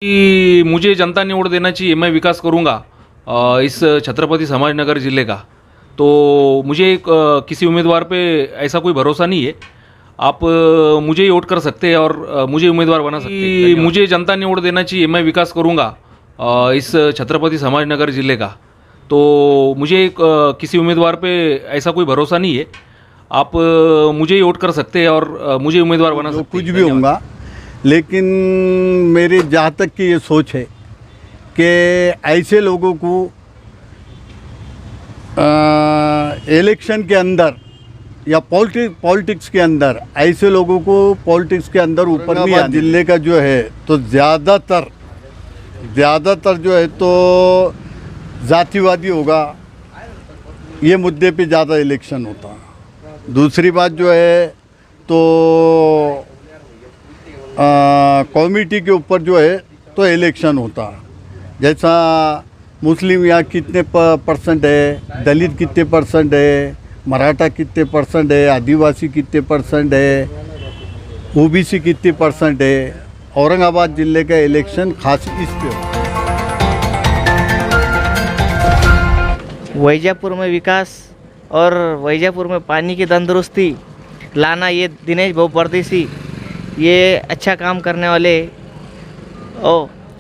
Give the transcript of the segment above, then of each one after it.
कि मुझे जनता ने वोट देना चाहिए, मैं विकास करूंगा इस छत्रपति संभाजीनगर ज़िले का। तो मुझे किसी उम्मीदवार पे ऐसा कोई भरोसा नहीं है। आप मुझे ही वोट कर सकते हैं और मुझे उम्मीदवार बना सकते हैं। मुझे जनता ने वोट देना चाहिए, मैं विकास करूंगा इस छत्रपति संभाजीनगर ज़िले का। तो मुझे किसी उम्मीदवार पे ऐसा कोई भरोसा नहीं है। आप मुझे ही वोट कर सकते हैं और मुझे उम्मीदवार बना सकते हैं। कुछ भी होगा, लेकिन मेरी जहाँ तक की ये सोच है कि ऐसे लोगों को इलेक्शन के अंदर या पॉलिटिक्स के अंदर ऐसे लोगों को पॉलिटिक्स के अंदर ऊपर नहीं आने। जिले का जो है तो ज़्यादातर जो है तो जातिवादी होगा, ये मुद्दे पे ज़्यादा इलेक्शन होता है। दूसरी बात जो है तो कम्युनिटी के ऊपर जो है तो इलेक्शन होता है। जैसा मुस्लिम यहाँ कितने परसेंट है, दलित कितने परसेंट है, मराठा कितने परसेंट है, आदिवासी कितने परसेंट है, ओबीसी कितने परसेंट है। औरंगाबाद ज़िले का इलेक्शन खास इस पे हो। वैजापुर में विकास और वैजापुर में पानी की तंदुरुस्ती लाना, ये दिनेश भाऊ परदेसी ये अच्छा काम करने वाले।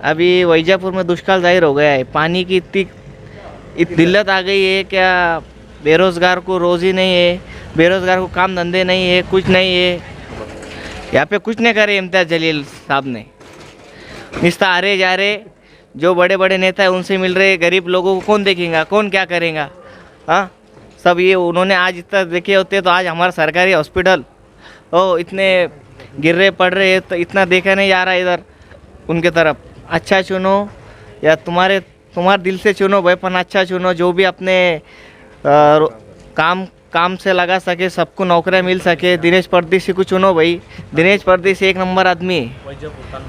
अभी वैजापुर में दुष्काल जाहिर हो गया है, पानी की इतनी दिल्लत आ गई है। क्या बेरोज़गार को रोज़ी नहीं है, बेरोज़गार को काम धंधे नहीं है, कुछ नहीं है। यहाँ पे कुछ नहीं करे इम्तियाज़ जलील साहब ने, निस्ता आ रहे जा रहे, जो बड़े बड़े नेता है उनसे मिल रहे, गरीब लोगों को कौन देखेगा, कौन क्या करेगा। हाँ, सब ये उन्होंने आज इतना देखे होते तो आज हमारा सरकारी हॉस्पिटल इतने गिर रहे पड़ रहे हैं, तो इतना देखा नहीं जा रहा इधर उनके तरफ। अच्छा चुनो या तुम्हारे दिल से चुनो भाई, पर अच्छा चुनो, जो भी अपने काम से लगा सके, सबको नौकरियां मिल सके। दिनेश परदेसी को चुनो भाई, दिनेश परदेसी एक नंबर आदमी है,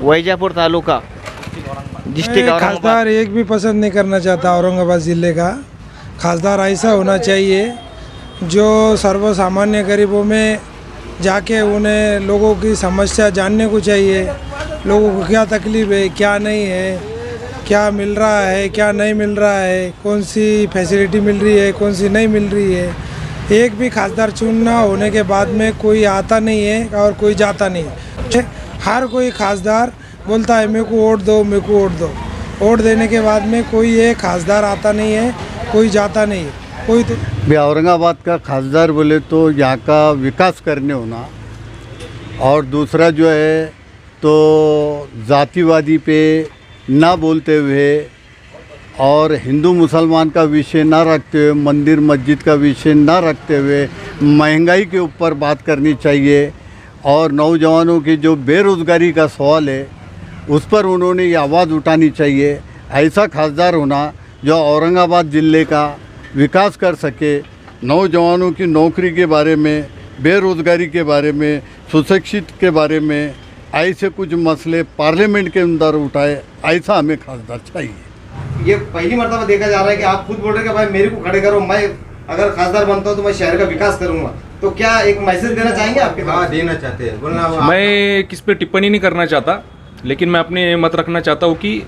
वैजापुर तालुका डिस्ट्रिक्ट। खासदार एक भी पसंद नहीं करना चाहता औरंगाबाद ज़िले का। खासदार ऐसा होना चाहिए जो सर्वसामान्य गरीबों में जाके उन्हें लोगों की समस्या जानने को चाहिए, लोगों को क्या तकलीफ़ है, क्या नहीं है, क्या मिल रहा है, क्या नहीं मिल रहा है, कौन सी फैसिलिटी मिल रही है, कौन सी नहीं मिल रही है। एक भी खासदार चुनना होने के बाद में कोई आता नहीं है और कोई जाता नहीं है। हर कोई खासदार बोलता है मेरे को वोट दो, मेरे को वोट दो। वोट देने के बाद में कोई एक खासदार आता नहीं है, कोई जाता नहीं है, कोई तो औरंगाबाद का खासदार बोले तो यहाँ का विकास करने होना, और दूसरा जो है तो जातिवादी पे ना बोलते हुए और हिंदू मुसलमान का विषय ना रखते हुए, मंदिर मस्जिद का विषय ना रखते हुए महंगाई के ऊपर बात करनी चाहिए। और नौजवानों की जो बेरोज़गारी का सवाल है उस पर उन्होंने ये आवाज़ उठानी चाहिए। ऐसा खासदार होना जो औरंगाबाद ज़िले का विकास कर सके, नौजवानों की नौकरी के बारे में, बेरोज़गारी के बारे में, सुशिक्षित के बारे में ऐसे कुछ मसले पार्लियामेंट के अंदर उठाए, ऐसा हमें खासदार चाहिए। ये पहली मर्तबा देखा जा रहा है कि आप खुद बोल रहे हैं कि भाई मेरे को खड़े करो, मैं अगर खासदार बनता हूँ तो मैं शहर का विकास करूँगा। तो क्या एक मैसेज देना चाहेंगे आपके? हाँ, देना चाहते हैं, बोलना। मैं किस पे टिप्पणी नहीं करना चाहता, लेकिन मैं अपने मत रखना चाहता हूँ कि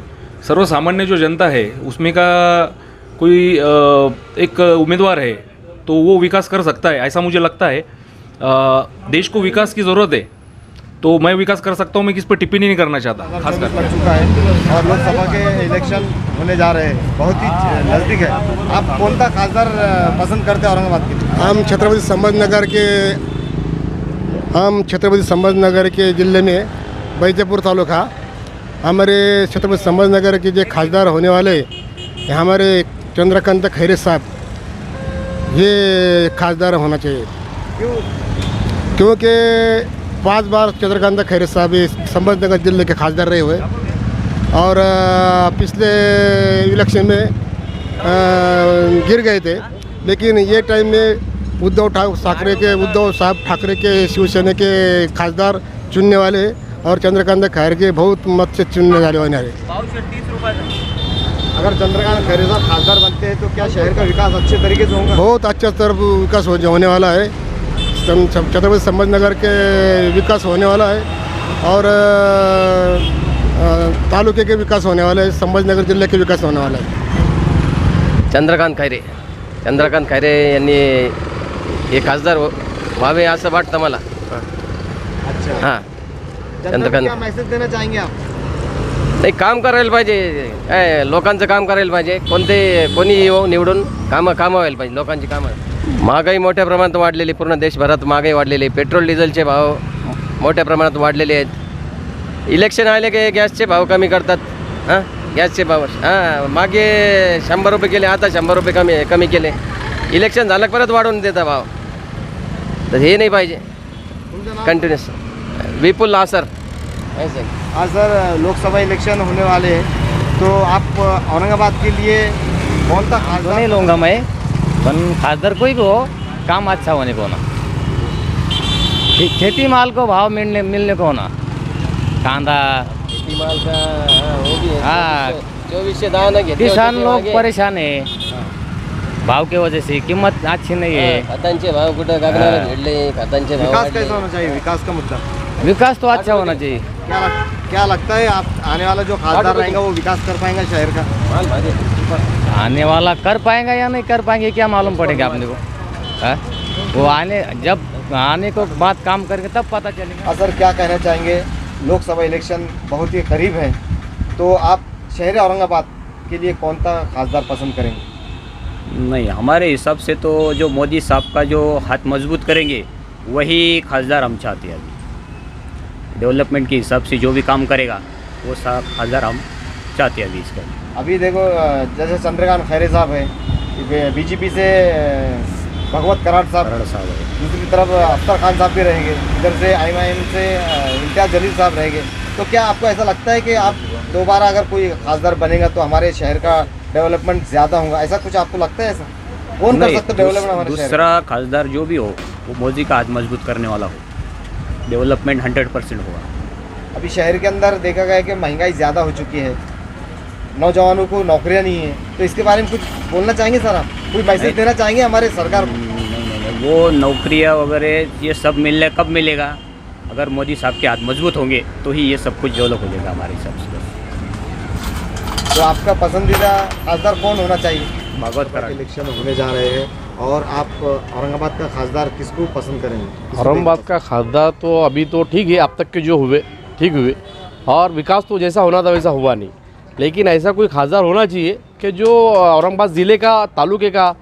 सर्वसामान्य जो जनता है उसमें का कोई एक उम्मीदवार है तो वो विकास कर सकता है, ऐसा मुझे लगता है। देश को विकास की ज़रूरत है तो मैं विकास कर सकता हूँ, मैं किस पर टिप्पणी नहीं करना चाहता। खास कर पड़ चुका है और लोकसभा के इलेक्शन होने जा रहे हैं, बहुत ही नज़दीक है। आप कौन सा खासदार पसंद करते हैं औरंगाबाद के? हम छत्रपति संभाजीनगर के ज़िले में वैजापुर तालुका, हमारे छत्रपति संभाजीनगर के जो खासदार होने वाले हमारे चंद्रकांत खैरे साहब, ये खासदार होना चाहिए। क्योंकि 5 बार चंद्रकांत खैरे साहब संभाजीनगर ज़िले के खासदार रहे हुए और पिछले इलेक्शन में गिर गए थे। लेकिन ये टाइम में उद्धव साहब ठाकरे के शिवसेना के खासदार चुनने वाले और चंद्रकांत खैरे के बहुत मत से चुनने वाले होने वाले। अगर चंद्रकांत खैरे साहब खासदार बनते हैं तो क्या शहर का विकास अच्छे तरीके से होगा? बहुत अच्छा तरफ विकास होने वाला है। छत्रपति संभाजीनगर के विकास होने वाला है और तालुके के विकास होने वाला है, संभाजीनगर जिले के विकास होने वाला है। चंद्रकांत खैरे यांनी हे खासदार व्हावे असं वाटतं मला. अच्छा, हां, जनता को चंद्रकांत क्या मैसेज देना चाहेंगे आप? नाही, काम करायला पाहिजे. काय लोकांचं काम करायला पाहिजे. कोणी येऊ निवडून कामं व्हायला पाहिजे, लोकांची कामं. महागाई मोठ्या प्रमाणात वाढलेली, पूर्ण देशभरात महागाई वाढलेली. पेट्रोल डिझेलचे भाव मोठ्या प्रमाणात वाढलेले आहेत. इलेक्शन आले की गॅसचे भाव कमी करतात. हां, गॅसचे भाव मागे 100 रुपये केले, आता 100 रुपये कमी केले. इलेक्शन झालं की परत वाढवून देता भाव. तर हे नाही पाहिजे. तुमचं नाव? कंटिन्यूस विपुल आसर. आज सर लोकसभा इलेक्शन होने वाले हैं, तो आप औरंगाबाद के लिए कौन सा तो खासदार नहीं लूँगा मैं, पण खासदार कोई भी हो, काम अच्छा होने को ना. खेती माल को भाव मिलने को ना. कांदा, माल का वो भी है. हाँ. 2410 ना घेतले किसान होते ते लोग मागे. परेशान है भाव के वजह से. कीमत अच्छी नहीं है. खतांचे भाव कुठं गगनाला हाँ. भिडले. खतांचे भाव विकास वाढले. कैसा होना चाहिए? विकास का मुद्दा विकास तो अच्छा होना चाहिए. क्या लगता है, आप आने वाला जो खासदार रहेगा वो विकास कर पाएगा शहर का? माल भाजी. आने वाला कर पाएगा या नहीं कर पाएंगे क्या मालूम पड़ेगा अपने को. हाँ? वो जब आने को बाद काम करेंगे तब पता चलेगा. सर क्या कहना चाहेंगे, लोकसभा इलेक्शन बहुत ही करीब है, तो आप शहर औरंगाबाद के लिए कौन सा खासदार पसंद करेंगे? नहीं, हमारे हिसाब से तो जो मोदी साहब का जो हाथ मजबूत करेंगे वही खासदार हम चाहते हैं. अभी डेवलपमेंट के हिसाब से जो भी काम करेगा वो खासदार हम चाहते हैं अभी इसका. अभी देखो, जैसे चंद्रकांत खैरे साहब है, बीजेपी से भगवत कराड़ साहब, दूसरी तरफ अख्तर खान साहब भी रहेंगे, इधर से IMIM से इम्तियाज़ जलील साहब रहेंगे. तो क्या आपको ऐसा लगता है कि आप दोबारा अगर कोई खासदार बनेगा तो हमारे शहर का डेवलपमेंट ज़्यादा होगा? ऐसा कुछ आपको लगता है? ऐसा कौन कर सकता है डेवलपमेंट हमारे शहर? दूसरा खासदार जो भी हो वो मोदी का हाथ मजबूत करने वाला हो. डेवलपमेंट 100% होगा. अभी शहर के अंदर देखा गया है कि महंगाई ज़्यादा हो चुकी है, नौजवानों को नौकरियां नहीं है, तो इसके बारे में कुछ बोलना चाहेंगे सर? आप कोई मैसेज देना चाहेंगे हमारे सरकार को? नहीं, वो नौकरियाँ वगैरह ये सब मिलने कब मिलेगा? अगर मोदी साहब के हाथ मजबूत होंगे तो ही ये सब कुछ डेवलप हो जाएगा हमारे हिसाब से. तो आपका पसंदीदा खासदार कौन होना चाहिए? भगवत कराड़. इलेक्शन होने जा रहे हैं और आप औरंगाबाद का खासदार किसको पसंद करेंगे? औरंगाबाद का खासदार तो अभी तो ठीक है, अब तक के जो हुए ठीक हुए, और विकास तो जैसा होना था वैसा हुआ नहीं. लेकिन ऐसा कोई खासदार होना चाहिए कि जो औरंगाबाद ज़िले का, तालुके का,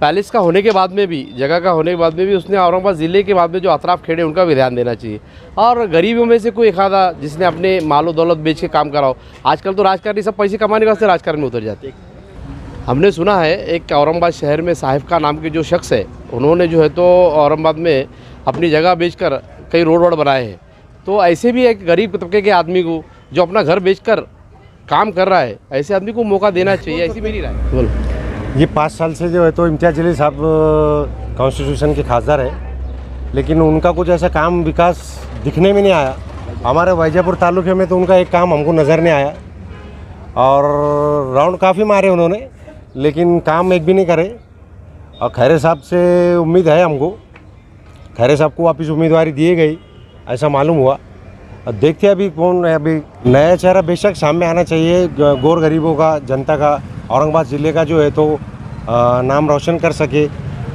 पैलेस का होने के बाद में भी, जगह का होने के बाद में भी उसने औरंगाबाद ज़िले के बाद में जो अतराफ खेड़े उनका भी ध्यान देना चाहिए. और गरीबों में से कोई एक आधा जिसने अपने मालो दौलत बेच के काम कराओ. आजकल तो राजकारणी सब पैसे कमाने वास्ते राजकारण में उतर जाते. हमने सुना है एक औरंगाबाद शहर में साहिब का नाम के जो शख्स है, उन्होंने जो है तो औरंगाबाद में अपनी जगह बेचकर कई रोड बनाए हैं. तो ऐसे भी एक गरीब तबके के आदमी को जो अपना घर बेचकर काम कर रहा है, ऐसे आदमी को मौका देना चाहिए, ऐसी मेरी राय. बोलो. ये 5 साल से जो है तो इम्तियाज़ जलील साहब कॉन्स्टिट्यूशन के खासदार है, लेकिन उनका कुछ ऐसा काम विकास दिखने में नहीं आया. हमारे वैजापुर तालुके में तो उनका एक काम हमको नज़र नहीं आया, और राउंड काफ़ी मारे उन्होंने लेकिन काम एक भी नहीं करे. और खैरे साहब से उम्मीद है हमको, खैरे साहब को वापस उम्मीदवारी दी गई ऐसा मालूम हुआ. अब देखते हैं अभी कौन है. अभी नया चेहरा बेशक सामने आना चाहिए, गौर गरीबों का, जनता का, औरंगाबाद ज़िले का जो है तो नाम रोशन कर सके,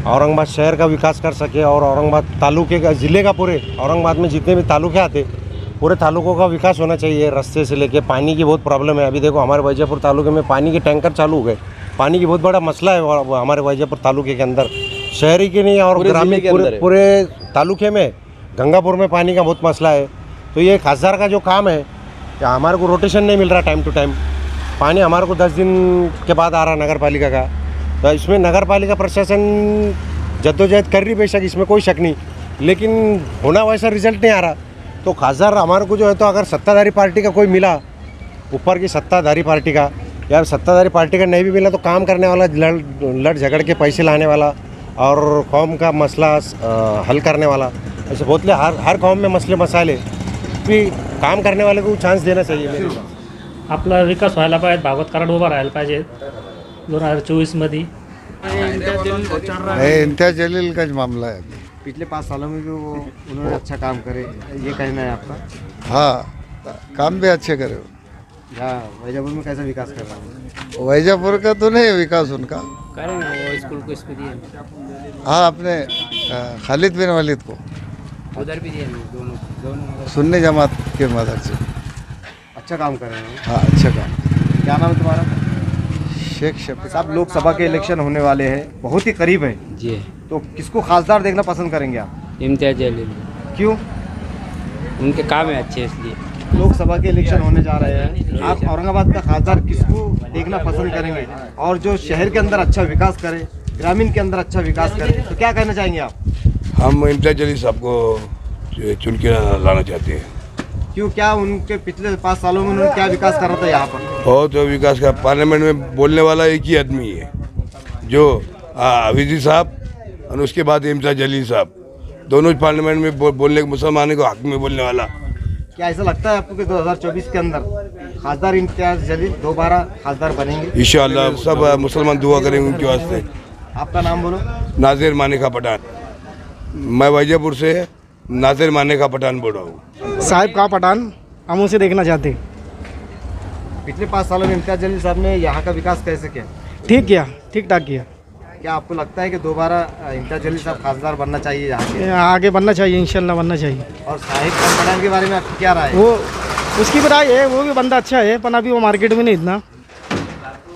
औरंगाबाद शहर का विकास कर सके, और औरंगाबाद तालुके का, ज़िले का, पूरे औरंगाबाद में जितने भी तालुके आते पूरे तालुकों का विकास होना चाहिए. रास्ते से लेके पानी की बहुत प्रॉब्लम है. अभी देखो हमारे वैजापुर तालुके में पानी के टैंकर चालू हो गए. पानी की बहुत बड़ा मसला है हमारे वैजापुर तालुके के अंदर, शहरी के नहीं और ग्रामीण पूरे तालुके में. गंगापुर में पानी का बहुत मसला है. तो ये खासदार का जो काम है, या हमारे को रोटेशन नहीं मिल रहा टाइम टू टाइम. पानी हमारे को 10 दिन के बाद आ रहा नगर पालिका का. तो इसमें नगर पालिका प्रशासन जद्दोजहद कर रही बेशक, इसमें कोई शक नहीं, लेकिन होना वैसा रिजल्ट नहीं आ रहा. तो खासदार हमारे को जो है तो अगर सत्ताधारी पार्टी का कोई मिला, ऊपर की सत्ताधारी पार्टी का, यार सत्ताधारी पार्टी का नहीं भी मिला तो काम करने वाला, लड़ झगड़ के पैसे लाने वाला और कौम का मसला हल करने वाला, ऐसे बहुत हर कौम में मसले मसाले भी काम करने वाले को चान्स देना चाहिए. आपला विकास व्हायला पाहिजे, भागवत कराड उभा राहायला पाहिजे 2024 इम्तियाज़ जलील का मामला है. पिछले 5 सालों में भी उन्होंने अच्छा काम करे, ये कहना है आपका? हाँ, काम भी अच्छे करे. यहाँ वैजापुर में कैसा विकास कर रहा है? वैजापुर का तो नहीं है विकास उनका। करेंगे वो स्कूल को इसको दिए, हाँ, अपने खालिद बिन वलीद को उधर भी दिए दोनों सुन्नी जमात के मदद से। अच्छा काम कर रहे हैं। हाँ, अच्छा काम। क्या नाम है तुम्हारा? शेख शफीक। साहब, लोकसभा के इलेक्शन होने वाले हैं, बहुत ही करीब है, जी। तो किसको खासदार देखना पसंद करेंगे आप? इम्तियाज जलील, क्यों? उनके काम है अच्छे इसलिए। लोकसभा के इलेक्शन होने जा रहे हैं, आप औरंगाबाद का खासदार किसको देखना पसंद करेंगे? और जो शहर के अंदर अच्छा विकास करे, ग्रामीण के अंदर अच्छा विकास करे, तो क्या कहना चाहेंगे आप? हम इम्तियाज जलील साहब को चुन के लाना चाहते हैं। क्यों? क्या उनके पिछले 5 सालों में उन्होंने क्या विकास करा था यहाँ पर? बहुत विकास का। पार्लियामेंट में बोलने वाला एक ही आदमी है, जो अवीजी साहब और उसके बाद इम्तियाज जलील साहब, दोनों पार्लियामेंट में बोलने मुसलमानों को हक में बोलने वाला। क्या ऐसा लगता है आपको कि 2024 के अंदर खासदार इम्तियाज जलील दोबारा खासदार बनेंगे? इंशाअल्लाह सब मुसलमान दुआ करेंगे उनके वास्ते। आपका नाम बोलो। नाजिर मानेका पठान। मैं वैजापुर से नाजिर मानेका पठान बोल रहा हूँ। साहिब का पठान हम उसे देखना चाहते हैं। पिछले 5 सालों में इम्तियाज जलील साहब ने यहाँ का विकास कैसे किया? ठीक किया, ठीक ठाक किया। क्या आपको लगता है कि दोबारा इम्तियाज जलील साहब खासदार बनना चाहिए यहाँ के? आगे बनना चाहिए, इंशाल्लाह बनना चाहिए। और साहिब खान पठान के बारे में आपकी क्या राय है? वो उसकी भी राय है, वो भी बंदा अच्छा है, पर अभी वो मार्केट में नहीं इतना,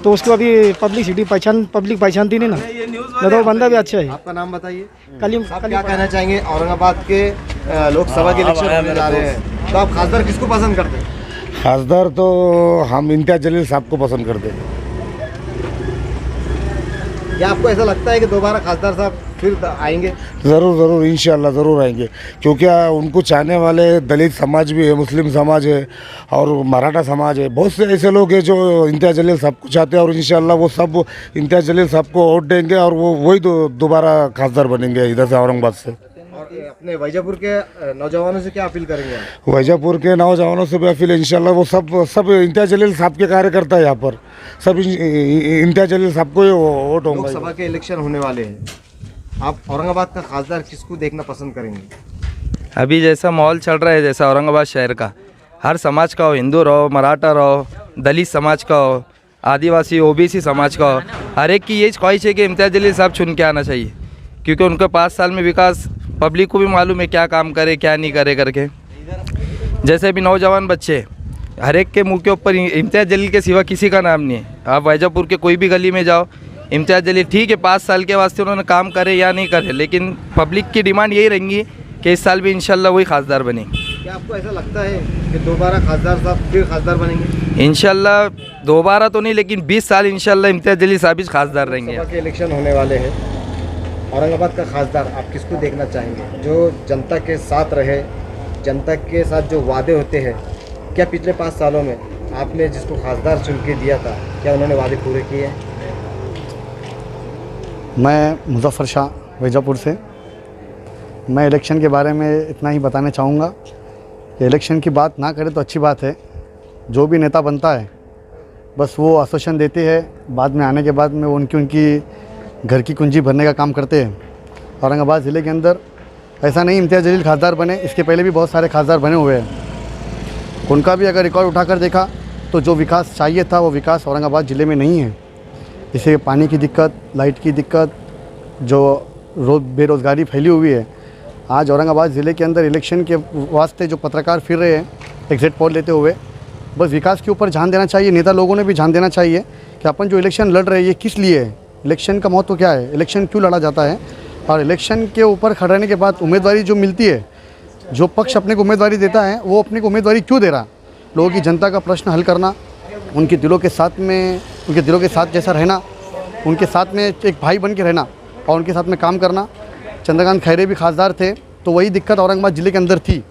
तो उसको अभी पब्लिक पहचानती नहीं ना, तो वो बंदा भी अच्छा है। आपका नाम बताइए। कलीम। आप क्या कहना चाहेंगे? औरंगाबाद के लोकसभा के इलेक्शन होने जा रहे हैं, तो आप खासदार किसको पसंद करते हैं? खासदार तो हम इम्तियाज जलील साहब को पसंद करते हैं। क्या आपको ऐसा लगता है कि दोबारा खासदार साहब फिर आएंगे? ज़रूर इंशाल्लाह ज़रूर आएंगे, क्योंकि उनको चाहने वाले दलित समाज भी है, मुस्लिम समाज है और मराठा समाज है। बहुत से ऐसे लोग हैं जो इम्तियाज जलील साहब को चाहते हैं और इंशाल्लाह वो सब इम्तियाज जलील साहब को वोट देंगे और वो वही दोबारा खासदार बनेंगे इधर से, औरंगाबाद से। और अपने वैजापुर के नौजवानों से क्या अपील करेंगे आप? वैजापुर के नौजवानों से भी अपील, इंशाल्लाह वो सब इम्तियाज जलील साहब के कार्यकर्ता है यहाँ पर, सब इम्तियाज जलील साहब को वोट होंगे। लोकसभा के इलेक्शन होने वाले हैं, आप औरंगाबाद का खासदार किसको देखना पसंद करेंगे? अभी जैसा माहौल चल रहा है, जैसा औरंगाबाद शहर का, हर समाज का हो, हिंदू रहो, मराठा रहो, दलित समाज का हो, आदिवासी ओबीसी समाज का हो, हर एक की यही ख्वाहिश है कि इम्तियाज जलील साहब चुन के आना चाहिए, क्योंकि उनके 5 साल में विकास पब्लिक को भी मालूम है क्या काम करे क्या नहीं करे करके। जैसे अभी नौजवान बच्चे, हर एक के मुंह के ऊपर इम्तियाज जलील के सिवा किसी का नाम नहीं है। आप वैजापुर के कोई भी गली में जाओ, इम्तियाज जलील ठीक है 5 साल के वास्ते उन्होंने काम करे या नहीं करे, लेकिन पब्लिक की डिमांड यही रहेंगी कि इस साल भी इंशाल्लाह वही खासदार बनेंगे। क्या आपको ऐसा लगता है कि दोबारा खासदार साहब फिर खासदार बनेंगे? इंशाल्लाह दोबारा तो नहीं, लेकिन 20 साल इंशाल्लाह इम्तियाज जलील साहब ही खासदार रहेंगे। लोकसभा के इलेक्शन होने वाले हैं, औरंगाबाद का खासदार आप किसको देखना चाहेंगे जो जनता के साथ रहे, जनता के साथ जो वादे होते हैं? क्या पिछले 5 सालों में आपने जिसको खासदार चुन के दिया था, क्या उन्होंने वादे पूरे किए हैं? मैं मुजफ्फर शाह वैजापुर से। मैं इलेक्शन के बारे में इतना ही बताना चाहूँगा कि इलेक्शन की बात ना करें तो अच्छी बात है। जो भी नेता बनता है बस वो आश्वासन देते हैं, बाद में आने के बाद में वो उनकी घर की कुंजी भरने का काम करते हैं। औरंगाबाद ज़िले के अंदर ऐसा नहीं इम्तियाज जलील खासदार बने, इसके पहले भी बहुत सारे खासदार बने हुए हैं। उनका भी अगर रिकॉर्ड उठाकर देखा तो जो विकास चाहिए था वो विकास औरंगाबाद ज़िले में नहीं है। जैसे पानी की दिक्कत, लाइट की दिक्कत, जो बेरोज़गारी फैली हुई है। आज औरंगाबाद ज़िले के अंदर इलेक्शन के वास्ते जो पत्रकार फिर रहे हैं एग्जिट पोल लेते हुए, बस विकास के ऊपर ध्यान देना चाहिए। नेता लोगों ने भी ध्यान देना चाहिए कि अपन जो इलेक्शन लड़ रहे हैं ये किस लिए है, इलेक्शन का महत्व क्या है, इलेक्शन क्यों लड़ा जाता है, और इलेक्शन के ऊपर खड़े रहने के बाद उम्मीदवारी जो मिलती है, जो पक्ष अपने को उम्मीदवारी देता है वो अपने को उम्मीदवारी क्यों दे रहा। लोगों की जनता का प्रश्न हल करना, उनके दिलों के साथ जैसा रहना, उनके साथ में एक भाई बन के रहना और उनके साथ में काम करना। चंद्रकांत खैरे भी खासदार थे तो वही दिक्कत औरंगाबाद ज़िले के अंदर थी,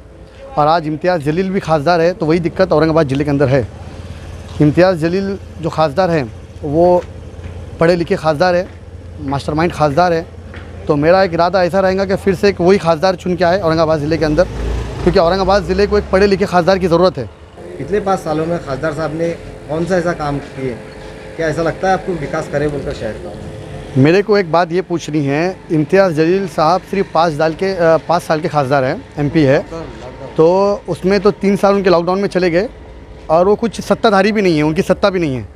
और आज इम्तियाज़ जलील भी खासदार है तो वही दिक्कत औरंगाबाद ज़िले के अंदर है। इम्तियाज़ जलील जो खासदार हैं वो पढ़े लिखे खासदार है, मास्टरमाइंड खासदार है, तो मेरा एक इरादा ऐसा रहेगा कि फिर से एक वही खासदार चुन के आए औरंगाबाद ज़िले के अंदर, क्योंकि औरंगाबाद ज़िले को एक पढ़े लिखे खासदार की ज़रूरत है। पिछले 5 सालों में खासदार साहब ने कौन सा ऐसा काम किए, क्या ऐसा लगता है आपको विकास करे बोलकर शहर का? मेरे को एक बात ये पूछनी है, इम्तियाज़ जलील साहब सिर्फ 5 साल के खासदार हैं, MP है, तो उसमें तो 3 साल उनके लॉकडाउन में चले गए और वो कुछ सत्ताधारी भी नहीं है, उनकी सत्ता भी नहीं है।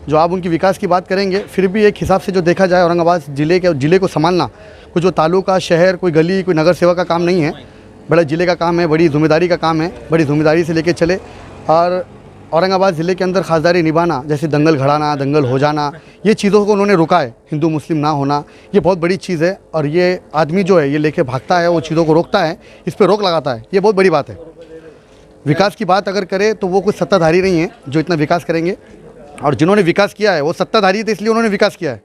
जो आप उनकी विकास की बात करेंगे, फिर भी एक हिसाब से जो देखा जाए औरंगाबाद ज़िले को संभालना कुछ जो तालुका, शहर, कोई गली, कोई नगर सेवा का काम नहीं है, बड़ा ज़िले का काम है, बड़ी जिम्मेदारी का काम है, बड़ी जिम्मेदारी से लेके चले। और औरंगाबाद ज़िले के अंदर खासदारी निभाना, जैसे दंगल घड़ाना, दंगल हो जाना, ये चीज़ों को उन्होंने रोका है। हिंदू मुस्लिम ना होना, ये बहुत बड़ी चीज़ है। और ये आदमी जो है ये लेके भागता है, वो चीज़ों को रोकता है, इस पर रोक लगाता है, ये बहुत बड़ी बात है। विकास की बात अगर करे तो वो कुछ सत्ताधारी नहीं है जो इतना विकास करेंगे, और जिन्होंने विकास किया है वो सत्ताधारी थे, इसलिए उन्होंने विकास किया है।